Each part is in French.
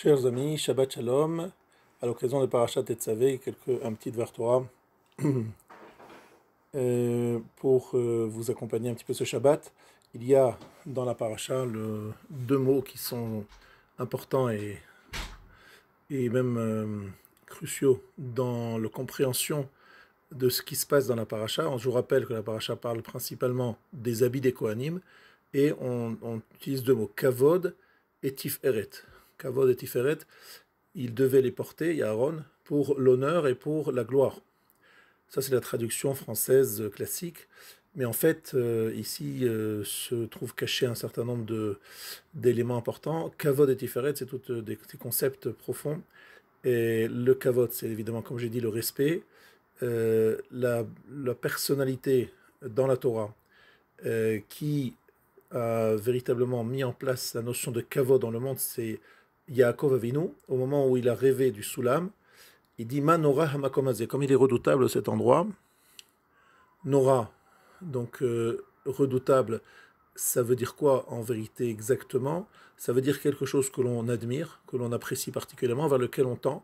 Chers amis, Shabbat Shalom, à l'occasion de Parashat Tetzavé, un petit Dvar Torah pour vous accompagner un petit peu ce Shabbat. Il y a dans la Parasha deux mots qui sont importants et même cruciaux dans la compréhension de ce qui se passe dans la Parasha. Je vous rappelle que la Parasha parle principalement des habits des Kohanim et on utilise deux mots, Kavod et Tiferet. Kavod et Tiferet, il devait les porter, Aaron, pour l'honneur et pour la gloire. Ça, c'est la traduction française classique. Mais en fait, ici se trouve caché un certain nombre d'éléments importants. Kavod et Tiferet, c'est tous des concepts profonds. Et le Kavod, c'est évidemment, comme j'ai dit, le respect. La personnalité dans la Torah qui a véritablement mis en place la notion de Kavod dans le monde, c'est Yaakov Avinu, au moment où il a rêvé du Soulam. Il dit Ma Nora Hamakomazé, comme il est redoutable cet endroit. Nora, donc redoutable, ça veut dire quoi en vérité exactement? Ça veut dire quelque chose que l'on admire, que l'on apprécie particulièrement, vers lequel on tend.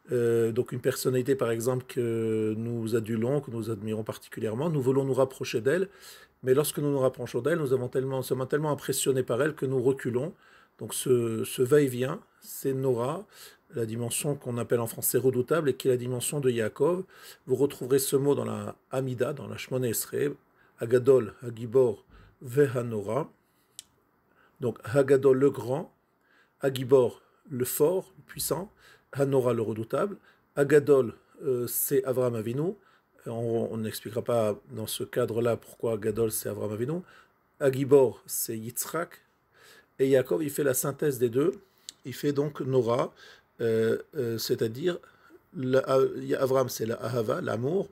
Donc une personnalité par exemple que nous adulons, que nous admirons particulièrement, nous voulons nous rapprocher d'elle, mais lorsque nous nous rapprochons d'elle, nous sommes tellement impressionnés par elle que nous reculons. Donc ce va-et-vient, c'est Nora, la dimension qu'on appelle en français redoutable et qui est la dimension de Yaakov. Vous retrouverez ce mot dans la Hamida, dans la Shmona Esrei, Hagadol, Hagibor, Vehanora. Donc Hagadol le grand, Hagibor le fort, le puissant, Hanora le redoutable, Agadol c'est Avraham Avinu, on n'expliquera pas dans ce cadre-là pourquoi Agadol c'est Avraham Avinu, Agibor c'est Yitzhak, et Yaakov il fait la synthèse des deux, il fait donc Nora, c'est-à-dire Avraham c'est la Ahava, l'amour,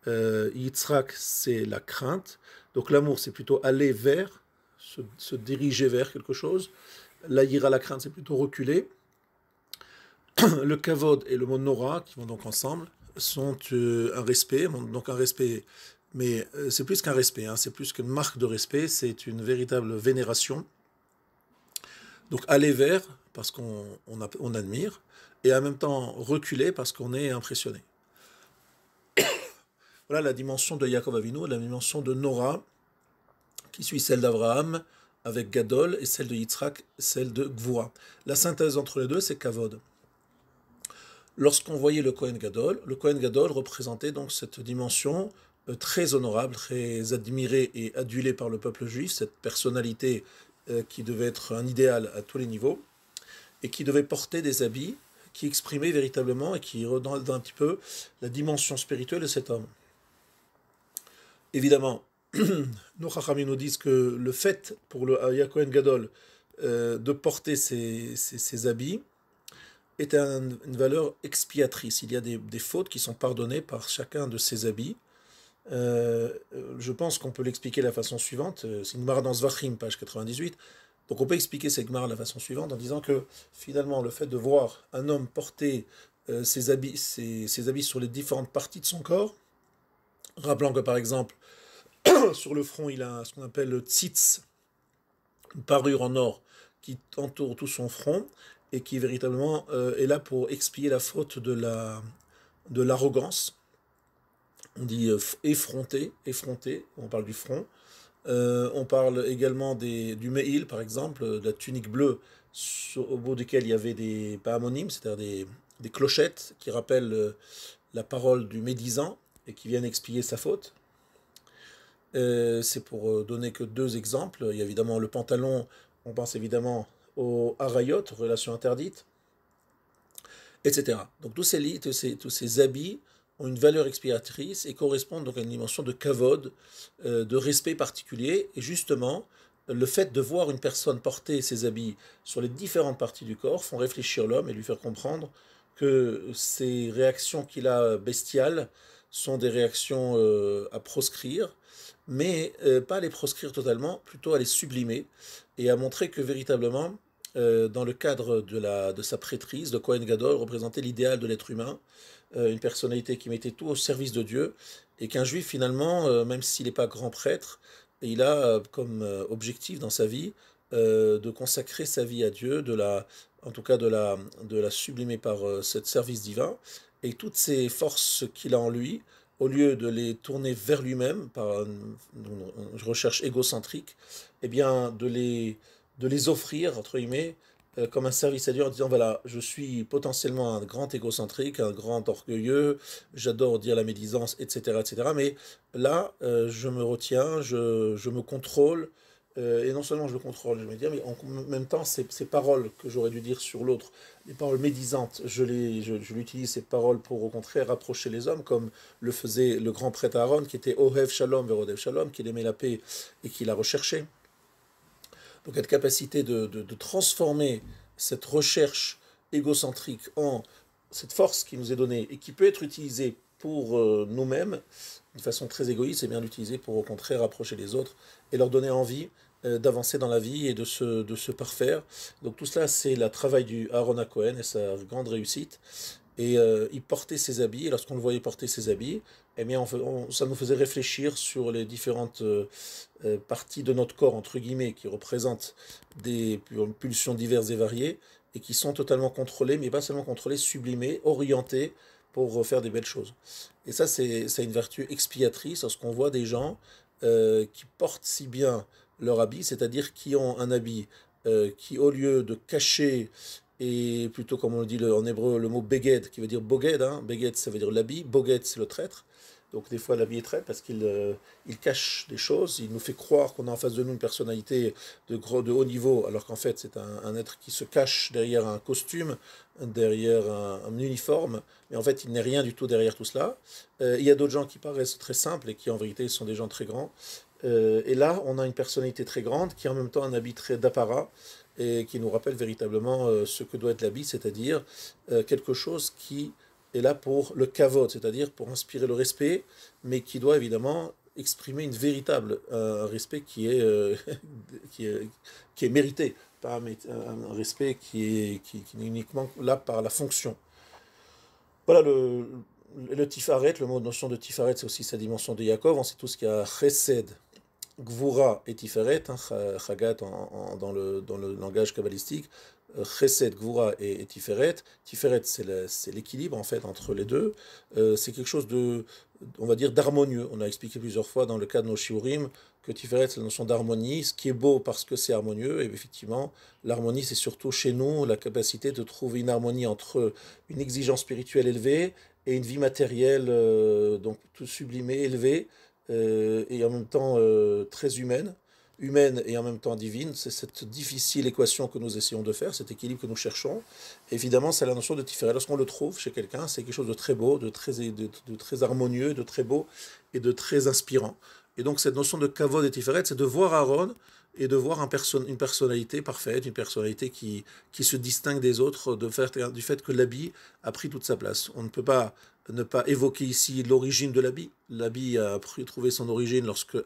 Yitzhak c'est la crainte, donc l'amour c'est plutôt aller vers, se diriger vers quelque chose, la yira, la crainte c'est plutôt reculer. Le kavod et le mot nora, qui vont donc ensemble, sont un respect, donc un respect, mais c'est plus qu'un respect, hein, c'est plus qu'une marque de respect, c'est une véritable vénération. Donc aller vers, parce qu'on admire, et en même temps reculer, parce qu'on est impressionné. Voilà la dimension de Yaakov Avinu, la dimension de Nora, qui suit celle d'Abraham, avec Gadol, et celle de Yitzhak, celle de Gvura. La synthèse entre les deux, c'est kavod. Lorsqu'on voyait le Kohen Gadol représentait donc cette dimension très honorable, très admirée et adulée par le peuple juif, cette personnalité qui devait être un idéal à tous les niveaux, et qui devait porter des habits qui exprimaient véritablement et qui redonnent un petit peu la dimension spirituelle de cet homme. Évidemment, nos Chachamim nous disent que le fait pour le Kohen Gadol de porter ces habits est une valeur expiatrice. Il y a des fautes qui sont pardonnées par chacun de ces habits. Je pense qu'on peut l'expliquer de la façon suivante. C'est une Gemara dans Zvachim, page 98. Donc on peut expliquer cette Gemara de la façon suivante en disant que finalement le fait de voir un homme porter ses habits sur les différentes parties de son corps, rappelant que par exemple sur le front il a ce qu'on appelle le tzitz, une parure en or qui entoure tout son front, et qui véritablement est là pour expier la faute de l'arrogance. On dit effronté, on parle du front. On parle également du Me'il, par exemple, de la tunique bleue au bout duquel il y avait des pahamonymes, c'est-à-dire des clochettes qui rappellent la parole du médisant et qui viennent expier sa faute. C'est pour donner que deux exemples. Il y a évidemment le pantalon, on pense évidemment aux harayot, relations interdites, etc. Donc tous ces habits ont une valeur expiatrice et correspondent donc à une dimension de kavod, de respect particulier. Et justement, le fait de voir une personne porter ces habits sur les différentes parties du corps font réfléchir l'homme et lui faire comprendre que ces réactions qu'il a bestiales sont des réactions à proscrire, mais pas à les proscrire totalement, plutôt à les sublimer et à montrer que véritablement, dans le cadre de sa prêtrise, de Kohen Gadol représentait l'idéal de l'être humain, une personnalité qui mettait tout au service de Dieu, et qu'un juif finalement, même s'il n'est pas grand prêtre, il a comme objectif dans sa vie de consacrer sa vie à Dieu, de la en tout cas de la sublimer par ce service divin, et toutes ces forces qu'il a en lui, au lieu de les tourner vers lui-même par une recherche égocentrique, eh bien de les offrir, entre guillemets, comme un service à Dieu en disant, voilà, je suis potentiellement un grand égocentrique, un grand orgueilleux, j'adore dire la médisance, etc., mais là, je me retiens, je me contrôle, et non seulement je le contrôle, je vais dire, mais en même temps, ces paroles que j'aurais dû dire sur l'autre, les paroles médisantes, je l'utilise ces paroles pour au contraire rapprocher les hommes, comme le faisait le grand prêtre Aaron, qui était Ohev Shalom Verodev Shalom, qui aimait la paix et qui la recherchait. Donc cette capacité de transformer cette recherche égocentrique en cette force qui nous est donnée et qui peut être utilisée pour nous-mêmes, d'une façon très égoïste, et bien l'utiliser pour au contraire rapprocher les autres et leur donner envie d'avancer dans la vie et de se parfaire. Donc tout cela, c'est le travail du Aaron Cohen et sa grande réussite. Et il portait ses habits, et lorsqu'on le voyait porter ses habits, eh bien ça nous faisait réfléchir sur les différentes parties de notre corps, entre guillemets, qui représentent des pulsions diverses et variées, et qui sont totalement contrôlées, mais pas seulement contrôlées, sublimées, orientées pour faire des belles choses. Et ça, c'est une vertu expiatrice, lorsqu'on voit des gens qui portent si bien leur habit, c'est-à-dire qui ont un habit qui, au lieu de cacher et plutôt, comme on le dit en hébreu, le mot beged, qui veut dire boged, hein. Beged, ça veut dire l'habit, boged, c'est le traître. Donc des fois l'habit est traître parce qu'il cache des choses, il nous fait croire qu'on a en face de nous une personnalité de haut niveau, alors qu'en fait c'est un être qui se cache derrière un costume, derrière un uniforme, mais en fait il n'est rien du tout derrière tout cela. Il y a d'autres gens qui paraissent très simples et qui en vérité sont des gens très grands. Et là, on a une personnalité très grande qui est en même temps un habit très d'apparat et qui nous rappelle véritablement ce que doit être l'habit, c'est-à-dire quelque chose qui est là pour le kavod, c'est-à-dire pour inspirer le respect, mais qui doit évidemment exprimer une véritable un respect qui est, qui est mérité, pas un respect qui est uniquement là par la fonction. Voilà le tifaret, le mot notion de tifaret, c'est aussi sa dimension de Yaakov. On sait tous qu'il y a chesed, Gvura et Tiferet, hein, Chagat dans le langage kabbalistique, Chesed, Gvura et Tiferet. Tiferet, c'est l'équilibre en fait entre les deux. C'est quelque chose de, on va dire, d'harmonieux. On a expliqué plusieurs fois dans le cas de nos shiurim que Tiferet, c'est la notion d'harmonie, ce qui est beau parce que c'est harmonieux. Et effectivement, l'harmonie, c'est surtout chez nous la capacité de trouver une harmonie entre une exigence spirituelle élevée et une vie matérielle, donc tout sublimée, élevée et en même temps très humaine, humaine et en même temps divine. C'est cette difficile équation que nous essayons de faire, cet équilibre que nous cherchons. Évidemment, c'est la notion de Tiferet. Lorsqu'on le trouve chez quelqu'un, c'est quelque chose de très beau, de très harmonieux, de très beau et de très inspirant. Et donc cette notion de Kavod et Tiferet, c'est de voir Aaron et de voir une personnalité parfaite, une personnalité qui se distingue des autres du fait que l'habit a pris toute sa place. On ne peut pas ne pas évoquer ici l'origine de l'habit. L'habit a trouvé son origine lorsque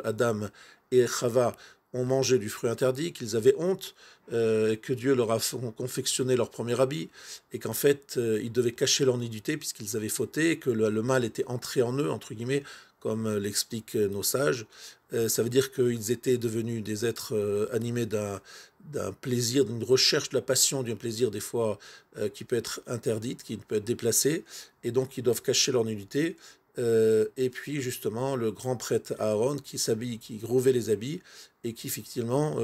Adam et Chava ont mangé du fruit interdit, qu'ils avaient honte, que Dieu leur a confectionné leur premier habit, et qu'en fait, ils devaient cacher leur nudité puisqu'ils avaient fauté, que le mal était entré en eux, entre guillemets, comme l'expliquent nos sages. Ça veut dire qu'ils étaient devenus des êtres animés d'un plaisir, d'une recherche de la passion, d'un plaisir des fois qui peut être interdite, qui peut être déplacé, et donc ils doivent cacher leur nudité. Et puis justement le grand prêtre Aaron qui s'habille, qui revêt les habits et qui effectivement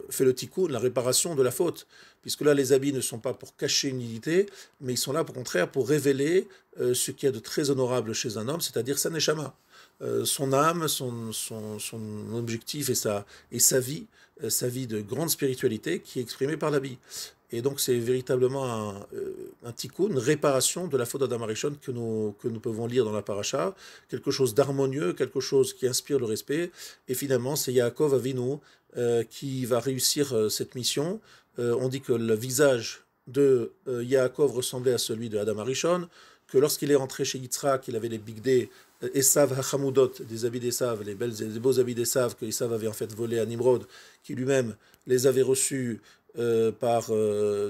fait le tikkun, la réparation de la faute. Puisque là, les habits ne sont pas pour cacher une nudité, mais ils sont là, au contraire, pour révéler ce qu'il y a de très honorable chez un homme, c'est-à-dire sa neshama. Son âme, son objectif et sa vie de grande spiritualité qui est exprimée par l'habit. Et donc c'est véritablement un tikkun, une réparation de la faute d'Adam Arishon que nous pouvons lire dans la paracha, quelque chose d'harmonieux, quelque chose qui inspire le respect. Et finalement, c'est Yaakov Avinu qui va réussir cette mission. On dit que le visage de Yaakov ressemblait à celui de Adam Arishon, que lorsqu'il est rentré chez Yitzhak, il avait les bigdés Esav Hachamoudot, des habits d'Esav, les beaux habits d'Esav que Esav avait en fait volés à Nimrod, qui lui-même les avait reçus par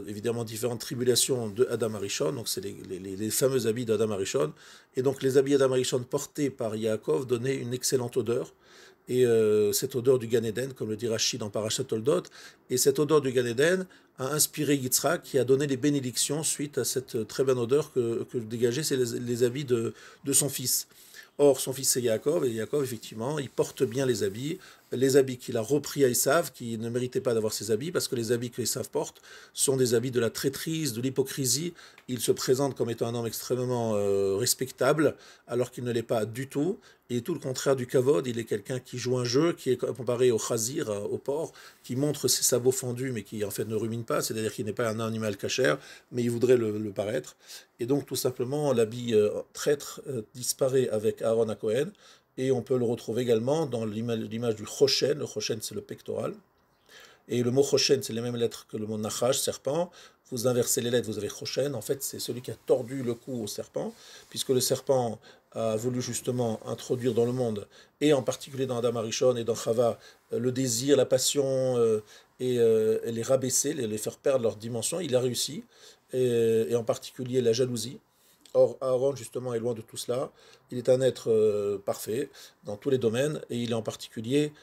évidemment différentes tribulations de Adam Arishon, donc c'est les fameux habits d'Adam Arishon, et donc les habits d'Adam Arishon portés par Yaakov donnaient une excellente odeur, et cette odeur du Gan Eden, comme le dit Rashi dans Parashat Toldot, et cette odeur du Gan Eden a inspiré Yitzhak qui a donné les bénédictions suite à cette très bonne odeur que dégageaient les habits de son fils. Or, son fils c'est Yaakov, et Yaakov, effectivement, il porte bien les habits qu'il a repris à Esav, qui ne méritait pas d'avoir ces habits, parce que les habits que Esav porte sont des habits de la traîtrise, de l'hypocrisie. Il se présente comme étant un homme extrêmement respectable, alors qu'il ne l'est pas du tout, et tout le contraire du kavod. Il est quelqu'un qui joue un jeu, qui est comparé au chazir, au porc, qui montre ses sabots fendus, mais qui en fait ne rumine pas, c'est-à-dire qu'il n'est pas un animal cachère, mais il voudrait le paraître. Et donc tout simplement, l'habit traître disparaît avec Aaron à Cohen, et on peut le retrouver également dans l'image du Choshen. Le Choshen, c'est le pectoral. Et le mot Choshen, c'est les mêmes lettres que le mot Nachash, serpent. Vous inversez les lettres, vous avez Choshen. En fait, c'est celui qui a tordu le cou au serpent, puisque le serpent a voulu justement introduire dans le monde, et en particulier dans Adam Arishon et dans Chava, le désir, la passion, et les rabaisser, les faire perdre leur dimension. Il a réussi, et en particulier la jalousie. Or, Aaron, justement, est loin de tout cela. Il est un être parfait dans tous les domaines, et il est en particulier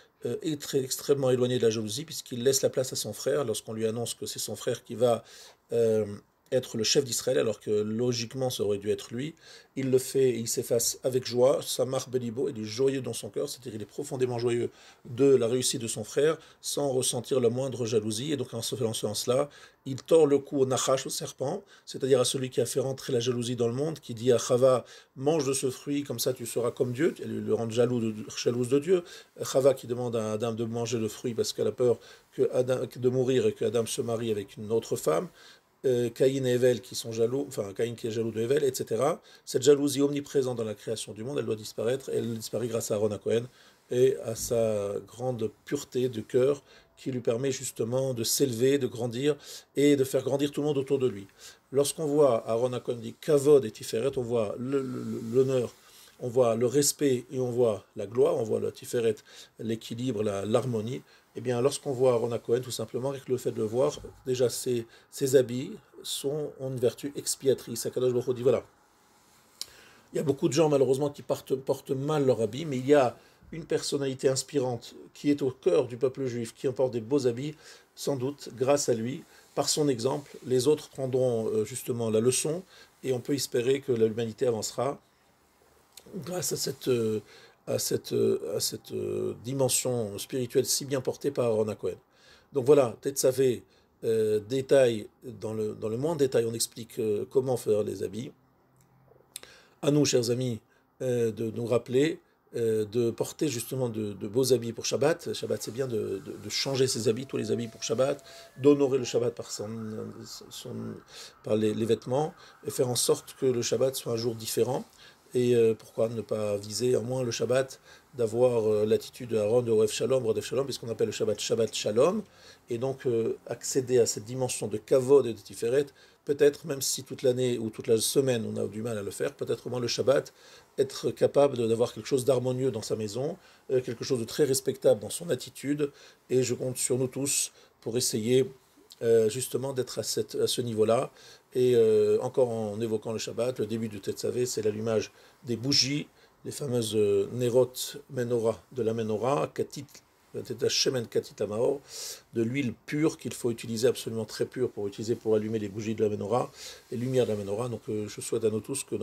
extrêmement éloigné de la jalousie, puisqu'il laisse la place à son frère lorsqu'on lui annonce que c'est son frère qui va euh, être le chef d'Israël, alors que logiquement ça aurait dû être lui. Il le fait et il s'efface avec joie. Samar Belibo, il est joyeux dans son cœur, c'est-à-dire il est profondément joyeux de la réussite de son frère, sans ressentir la moindre jalousie. Et donc en ce sens-là, il tord le cou au Nachash, au serpent, c'est-à-dire à celui qui a fait rentrer la jalousie dans le monde, qui dit à Chava, mange de ce fruit, comme ça tu seras comme Dieu, elle le rend jalouse de Dieu. Chava qui demande à Adam de manger le fruit parce qu'elle a peur de mourir et que Adam se marie avec une autre femme. Caïn et Evel qui sont jaloux, enfin Caïn qui est jaloux de Evel, etc. Cette jalousie omniprésente dans la création du monde, elle doit disparaître, et elle disparaît grâce à Aaron Cohen et à sa grande pureté de cœur qui lui permet justement de s'élever, de grandir et de faire grandir tout le monde autour de lui. Lorsqu'on voit Aaron Cohen dit Kavod et Tiferet, on voit l'honneur, on voit le respect et on voit la gloire, on voit le Tiferet, l'équilibre, l'harmonie. Eh bien, lorsqu'on voit Aaron Cohen, tout simplement, avec le fait de le voir, déjà, ses habits ont une vertu expiatrice. Akadosh Baruch Hu dit, voilà, il y a beaucoup de gens, malheureusement, qui portent mal leur habit, mais il y a une personnalité inspirante qui est au cœur du peuple juif, qui emporte des beaux habits, sans doute, grâce à lui, par son exemple, les autres prendront justement la leçon, et on peut espérer que l'humanité avancera grâce à cette dimension spirituelle si bien portée par Aaron Cohen. Donc voilà, Tetzavé détaille, dans le moins de détail, on explique comment faire les habits. À nous, chers amis, de nous rappeler de porter justement de beaux habits pour Shabbat. Shabbat, c'est bien de changer ses habits, tous les habits pour Shabbat, d'honorer le Shabbat par les vêtements, et faire en sorte que le Shabbat soit un jour différent. Et pourquoi ne pas viser au moins le Shabbat, d'avoir l'attitude de Aaron de Rodef Shalom, puisqu'on appelle le Shabbat Shabbat Shalom, et donc accéder à cette dimension de Kavod et de Tiferet, peut-être, même si toute l'année ou toute la semaine on a du mal à le faire, peut-être au moins le Shabbat, être capable d'avoir quelque chose d'harmonieux dans sa maison, quelque chose de très respectable dans son attitude, et je compte sur nous tous pour essayer justement d'être à ce niveau-là. Et encore en évoquant le Shabbat, le début du Tetzavé, c'est l'allumage des bougies, les fameuses Nerot Menorah de la Menorah, Katit, Shemen Katit Amaor, de l'huile pure qu'il faut utiliser, absolument très pure, pour allumer les bougies de la Menorah, les lumières de la Menorah. Donc je souhaite à nous tous que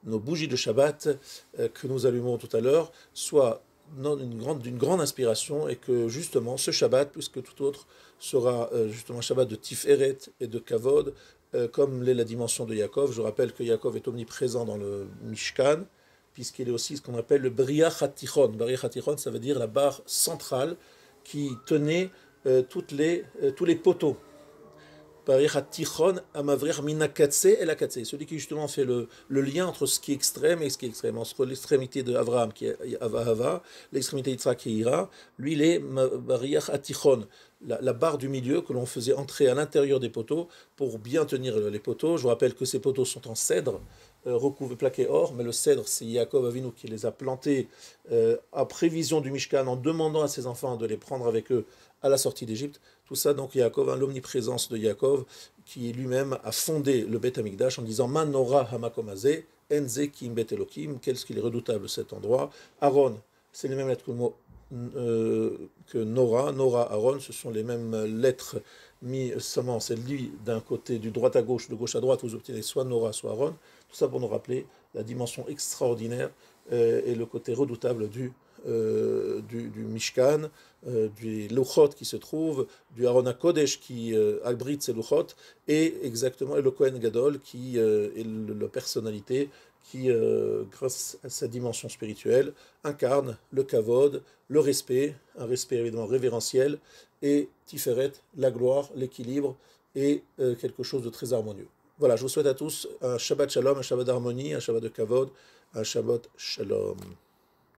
nos bougies de Shabbat, que nous allumons tout à l'heure, soient d'une grande inspiration, et que justement ce Shabbat, plus que tout autre, sera justement un Shabbat de Tiferet et de Kavod, comme l'est la dimension de Yaakov. Je rappelle que Yaakov est omniprésent dans le Mishkan, puisqu'il est aussi ce qu'on appelle le Briach HaTichon. Briach HaTichon, ça veut dire la barre centrale qui tenait tous les poteaux. Briach HaTichon, Amavrir Minakatse et la Katse. Celui qui justement fait le lien entre ce qui est extrême et ce qui est extrême. Entre l'extrémité de Avraham, qui est Ava, l'extrémité d'Yitzhak, qui est Ira. Lui, il est Briach HaTichon, la barre du milieu que l'on faisait entrer à l'intérieur des poteaux pour bien tenir les poteaux. Je vous rappelle que ces poteaux sont en cèdre, recouvrés, plaqués or, mais le cèdre, c'est Yaakov Avinu qui les a plantés à prévision du Mishkan, en demandant à ses enfants de les prendre avec eux à la sortie d'Égypte. Tout ça, donc Yaakov, l'omniprésence de Yaakov, qui lui-même a fondé le Beth Amikdash en disant Manora Hamakomazé, Enze Kim Bet Elokim, qu'est-ce qu'il est redoutable cet endroit. Aaron, c'est les mêmes lettres que le mot que Nora, Aaron, ce sont les mêmes lettres mis seulement celle-ci d'un côté, du droite à gauche, de gauche à droite, vous obtenez soit Nora, soit Aaron. Tout ça pour nous rappeler la dimension extraordinaire et le côté redoutable du Mishkan, du Luchot qui se trouve, du Aaron HaKodesh qui abrite ces Luchot, et exactement et le Kohen Gadol qui est la personnalité qui, grâce à sa dimension spirituelle, incarne le kavod, le respect, un respect évidemment révérentiel, et Tiferet, la gloire, l'équilibre, et quelque chose de très harmonieux. Voilà, je vous souhaite à tous un Shabbat Shalom, un Shabbat d'harmonie, un Shabbat de kavod, un Shabbat Shalom.